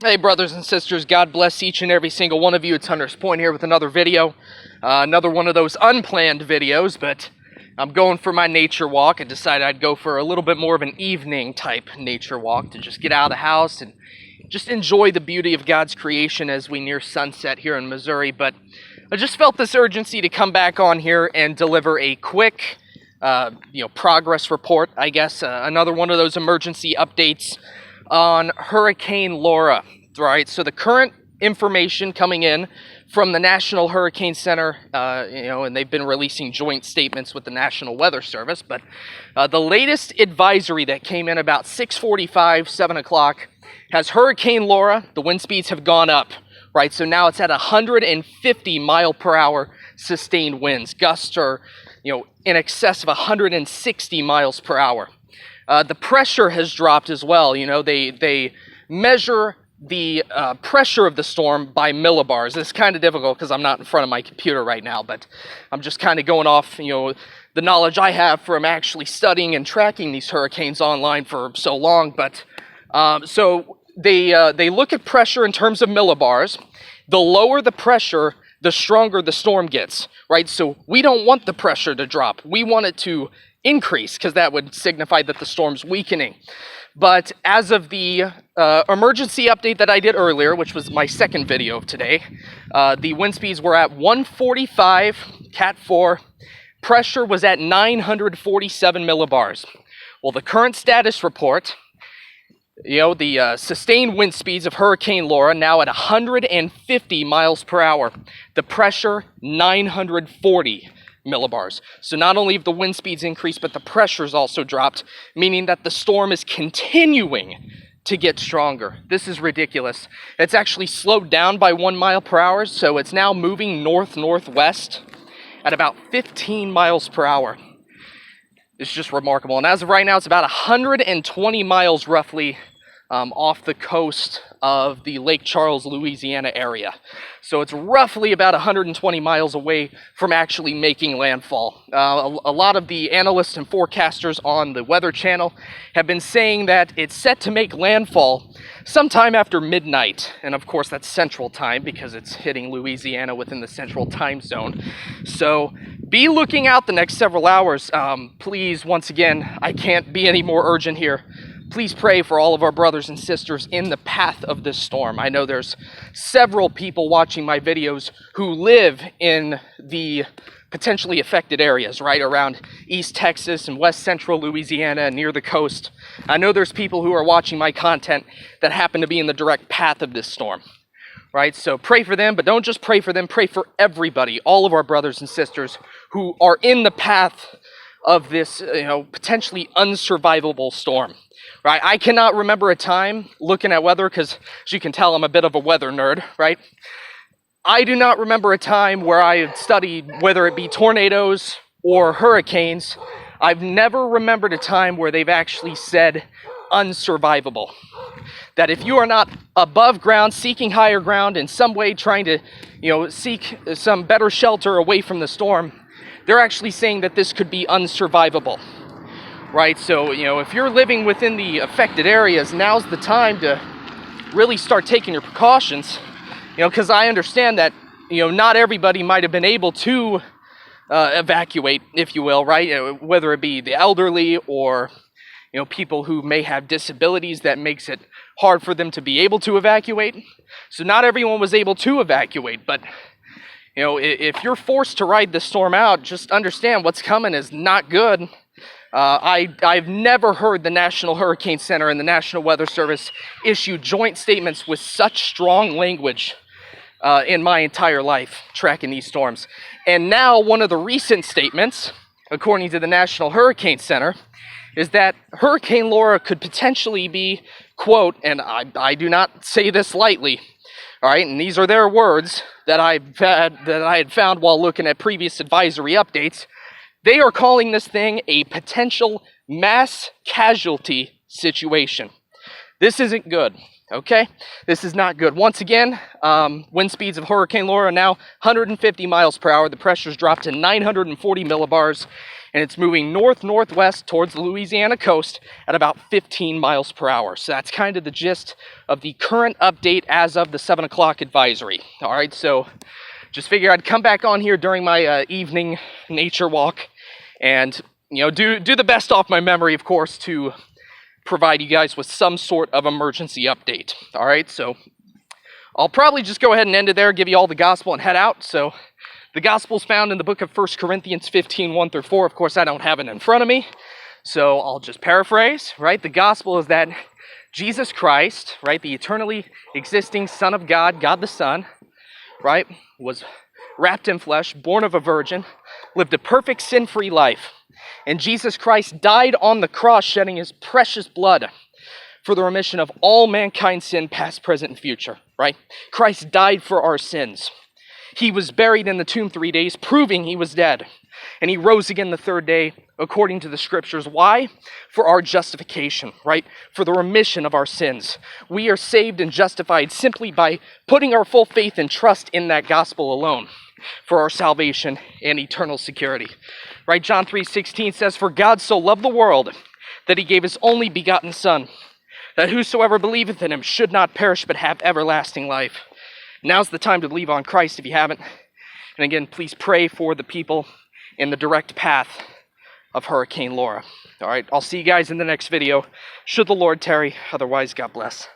Hey brothers and sisters, God bless each and every single one of you. It's Hunter's Point here with another video. Another one of those unplanned videos, but I'm going for my nature walk. I decided I'd go for a little bit more of an evening type nature walk to just get out of the house and just enjoy the beauty of God's creation as we near sunset here in Missouri. But I just felt this urgency to come back on here and deliver a quick progress report, I guess. Another one of those emergency updates on Hurricane Laura, right? So the current information coming in from the National Hurricane Center, and they've been releasing joint statements with the National Weather Service, but the latest advisory that came in about 6:45, 7 o'clock, has Hurricane Laura, the wind speeds have gone up, right? So now it's at 150 mile per hour sustained winds. Gusts are, in excess of 160 miles per hour. The pressure has dropped as well. They measure the pressure of the storm by millibars. It's kind of difficult because I'm not in front of my computer right now, but I'm just kind of going off, the knowledge I have from actually studying and tracking these hurricanes online for so long. But so they look at pressure in terms of millibars. The lower the pressure, the stronger the storm gets, right? So we don't want the pressure to drop. We want it to increase because that would signify that the storm's weakening. But as of the emergency update that I did earlier, which was my second video of today, the wind speeds were at 145 Cat 4. Pressure was at 947 millibars. Well, the current status report, the sustained wind speeds of Hurricane Laura now at 150 miles per hour. The pressure, 940 millibars. So not only have the wind speeds increased, but the pressure's also dropped, meaning that the storm is continuing to get stronger. This is ridiculous. It's actually slowed down by 1 mile per hour, so it's now moving north-northwest at about 15 miles per hour. It's just remarkable. And as of right now, it's about 120 miles roughly off the coast of the Lake Charles, Louisiana area. So it's roughly about 120 miles away from actually making landfall. A lot of the analysts and forecasters on the Weather Channel have been saying that it's set to make landfall sometime after midnight. And of course, that's Central Time because it's hitting Louisiana within the Central Time Zone. So be looking out the next several hours. Please, once again, I can't be any more urgent here. Please pray for all of our brothers and sisters in the path of this storm. I know there's several people watching my videos who live in the potentially affected areas, right around East Texas and West Central Louisiana and near the coast. I know there's people who are watching my content that happen to be in the direct path of this storm, right? So pray for them, but don't just pray for them, pray for everybody, all of our brothers and sisters who are in the path of this, potentially unsurvivable storm. Right, I cannot remember a time looking at weather, because as you can tell, I'm a bit of a weather nerd, right? I do not remember a time where I had studied whether it be tornadoes or hurricanes. I've never remembered a time where they've actually said unsurvivable. That if you are not above ground, seeking higher ground, in some way trying to, seek some better shelter away from the storm, they're actually saying that this could be unsurvivable. Right, so, if you're living within the affected areas, now's the time to really start taking your precautions, because I understand that, not everybody might have been able to evacuate, if you will, right, whether it be the elderly or, people who may have disabilities that makes it hard for them to be able to evacuate. So not everyone was able to evacuate, but, if you're forced to ride this storm out, just understand what's coming is not good. I've never heard the National Hurricane Center and the National Weather Service issue joint statements with such strong language in my entire life tracking these storms. And now one of the recent statements, according to the National Hurricane Center, is that Hurricane Laura could potentially be, quote, and I do not say this lightly, all right, and these are their words that I had found while looking at previous advisory updates. They are calling this thing a potential mass casualty situation. This isn't good, okay? This is not good. Once again, wind speeds of Hurricane Laura are now 150 miles per hour. The pressure's dropped to 940 millibars. and it's moving north-northwest towards the Louisiana coast at about 15 miles per hour. So that's kind of the gist of the current update as of the 7 o'clock advisory. All right, so just figured I'd come back on here during my evening nature walk and, you know, do the best off my memory, of course, to provide you guys with some sort of emergency update. All right, so I'll probably just go ahead and end it there, give you all the gospel, and head out. So the gospel is found in the book of 1 Corinthians 15, 1 through 4. Of course, I don't have it in front of me, so I'll just paraphrase, right? The gospel is that Jesus Christ, right, the eternally existing Son of God, God the Son, right, was wrapped in flesh, born of a virgin, lived a perfect sin-free life. And Jesus Christ died on the cross, shedding his precious blood for the remission of all mankind's sin, past, present, and future, right? Christ died for our sins. He was buried in the tomb 3 days, proving he was dead. And he rose again the third day, according to the scriptures. Why? For our justification, right? For the remission of our sins. We are saved and justified simply by putting our full faith and trust in that gospel alone for our salvation and eternal security. Right? John 3:16 says, "For God so loved the world that he gave his only begotten Son, that whosoever believeth in him should not perish but have everlasting life." Now's the time to believe on Christ if you haven't. And again, please pray for the people in the direct path of Hurricane Laura. All right, I'll see you guys in the next video. Should the Lord tarry, otherwise, God bless.